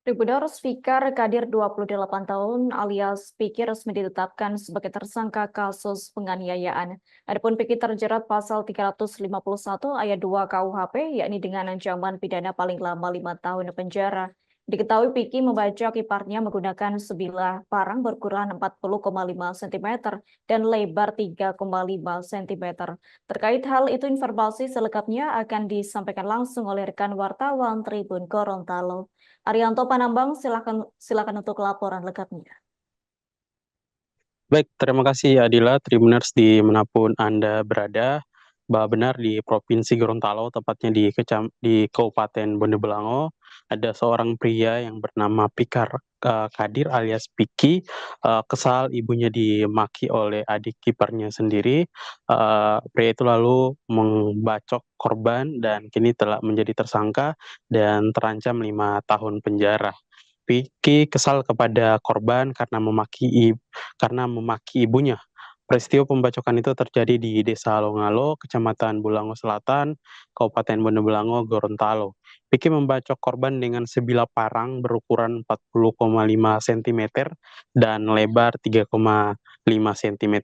Tribuners Fikar Kadir 28 tahun alias Piki resmi ditetapkan sebagai tersangka kasus penganiayaan. Adapun Piki terjerat pasal 351 ayat 2 KUHP, yakni dengan ancaman pidana paling lama 5 tahun penjara. Diketahui Piki membacok iparnya menggunakan sebilah parang berukuran 40,5 cm dan lebar 3,5 cm. Terkait hal itu, informasi selengkapnya akan disampaikan langsung oleh rekan wartawan Tribun Gorontalo. Arianto Panambang, silakan untuk laporan lengkapnya. Baik, terima kasih Adila, Tribuners dimanapun Anda berada. Bahwa benar di Provinsi Gorontalo, tepatnya di Kabupaten Bonebelango, ada seorang pria yang bernama Pikar Kadir alias Piki. Kesal ibunya dimaki oleh adik kiparnya sendiri. Pria itu lalu membacok korban dan kini telah menjadi tersangka dan terancam 5 tahun penjara. Piki kesal kepada korban karena memaki ibunya. Peristiwa pembacokan itu terjadi di Desa Longalo, Kecamatan Bulango Selatan, Kabupaten Bonebelango, Gorontalo. Piki membacok korban dengan sebilah parang berukuran 40,5 cm dan lebar 3,5 cm.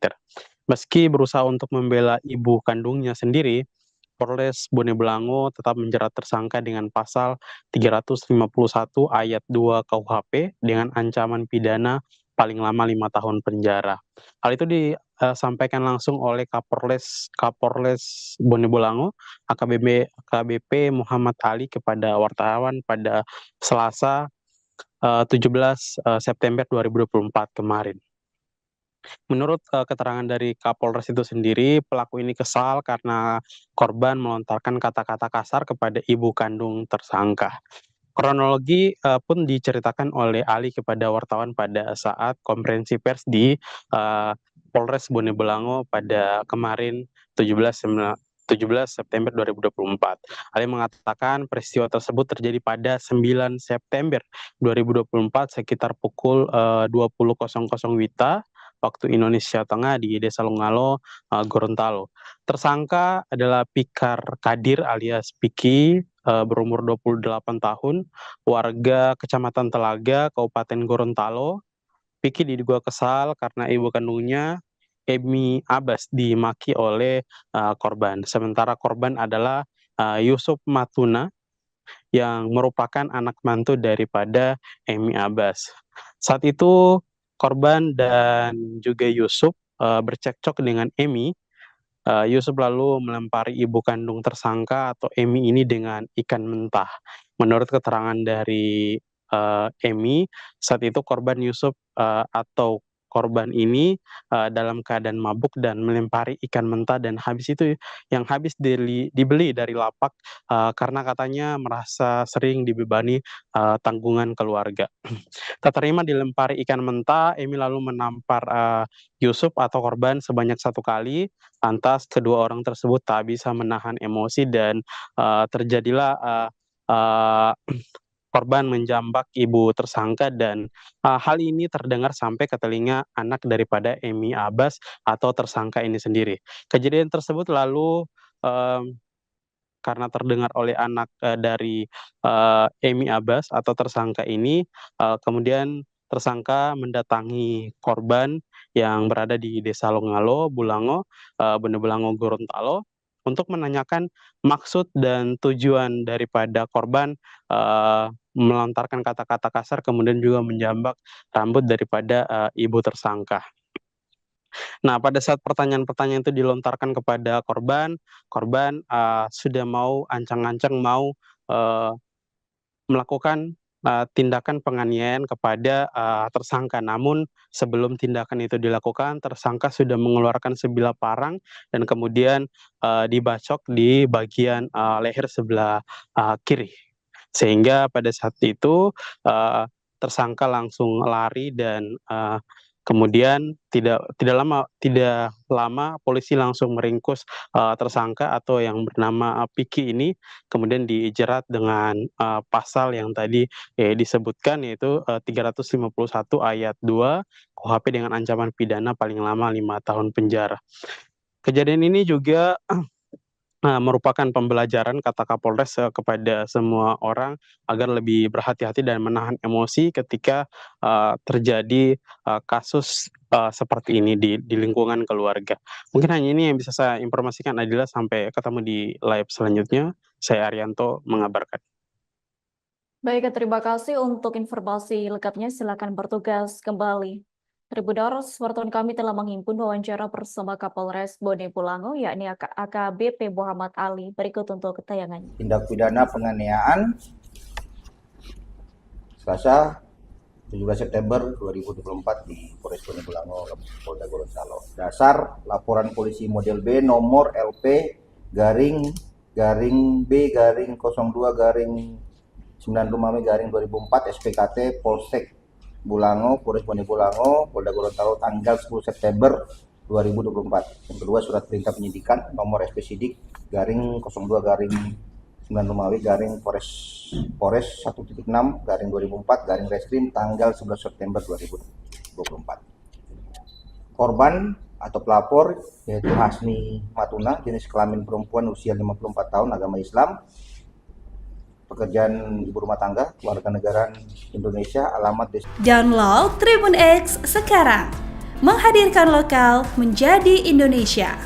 Meski berusaha untuk membela ibu kandungnya sendiri, Polres Bonebelango tetap menjerat tersangka dengan pasal 351 ayat 2 KUHP dengan ancaman pidana paling lama 5 tahun penjara. Hal itu disampaikan langsung oleh Kapolres Bonebelango, AKBP Muhammad Ali kepada wartawan pada Selasa 17 September 2024 kemarin. Menurut keterangan dari Kapolres itu sendiri, pelaku ini kesal karena korban melontarkan kata-kata kasar kepada ibu kandung tersangka. Kronologi pun diceritakan oleh Ali kepada wartawan pada saat konferensi pers di Polres Bonebelango pada kemarin 17 September 2024. Ali mengatakan peristiwa tersebut terjadi pada 9 September 2024 sekitar pukul 20.00 WITA waktu Indonesia Tengah di Desa Longalo, Gorontalo. Tersangka adalah Pikar Kadir alias Piki, berumur 28 tahun, warga Kecamatan Telaga, Kabupaten Gorontalo. Piki diduga kesal karena ibu kandungnya, Emi Abbas, dimaki oleh korban. Sementara korban adalah Yusuf Matuna yang merupakan anak mantu daripada Emi Abbas. Saat itu korban dan juga Yusuf bercekcok dengan Emi. Yusuf lalu melempari ibu kandung tersangka atau Emi ini dengan ikan mentah. Menurut keterangan dari Emi, saat itu korban Yusuf atau korban ini dalam keadaan mabuk dan melempari ikan mentah dan habis dibeli dari lapak karena katanya merasa sering dibebani tanggungan keluarga. Tak terima dilempari ikan mentah, Emi lalu menampar Yusuf atau korban sebanyak 1 kali. Lantas kedua orang tersebut tak bisa menahan emosi dan terjadilah uh, korban menjambak ibu tersangka dan hal ini terdengar sampai ke telinga anak daripada Emi Abbas atau tersangka ini sendiri. Kejadian tersebut lalu karena terdengar oleh anak dari Emi Abbas atau tersangka ini, kemudian tersangka mendatangi korban yang berada di Desa Longalo, Bulango, Bonebelango, Gorontalo, untuk menanyakan maksud dan tujuan daripada korban melontarkan kata-kata kasar, kemudian juga menjambak rambut daripada ibu tersangka. Nah, pada saat pertanyaan-pertanyaan itu dilontarkan kepada korban, korban sudah mau ancang-ancang mau uh, melakukan tindakan penganiayaan kepada tersangka. Namun sebelum tindakan itu dilakukan, tersangka sudah mengeluarkan sebilah parang dan kemudian dibacok di bagian leher sebelah kiri. Sehingga pada saat itu tersangka langsung lari dan kemudian tidak lama polisi langsung meringkus tersangka atau yang bernama Piki ini, kemudian dijerat dengan pasal yang tadi disebutkan, yaitu 351 ayat 2 KUHP dengan ancaman pidana paling lama 5 tahun penjara. Kejadian ini juga merupakan pembelajaran kata Kapolres kepada semua orang agar lebih berhati-hati dan menahan emosi ketika terjadi kasus seperti ini di lingkungan keluarga. Mungkin hanya ini yang bisa saya informasikan, Adila. Sampai ketemu di live selanjutnya. Saya Arianto mengabarkan. Baik, terima kasih untuk informasi lengkapnya. Silakan bertugas kembali. Tribuners, wartawan kami telah menghimpun wawancara bersama Kapolres Bone Bolango, yakni AKBP Muhammad Ali. Berikut untuk tayangannya. Tindak pidana penganiayaan Selasa 17 September 2024 di Polres Bone Bolango, Polda Gorontalo. Dasar laporan polisi model B nomor LP garing B garing 02 garing 9 garing 2004 SPKT Polsek Bolango, Polres Bone Bolango, Polda Gorontalo tanggal 10 September 2024. Yang kedua, surat perintah penyidikan nomor SP Sidik garing 02 garing 9 garing Polres 1.6 garing 2004 garing Reskrim tanggal 11 September 2024. Korban atau pelapor yaitu Hasni Matuna, jenis kelamin perempuan, usia 54 tahun, agama Islam, pekerjaan ibu rumah tangga, warga negara Indonesia, alamat desa. Download Tribun X sekarang, menghadirkan lokal menjadi Indonesia.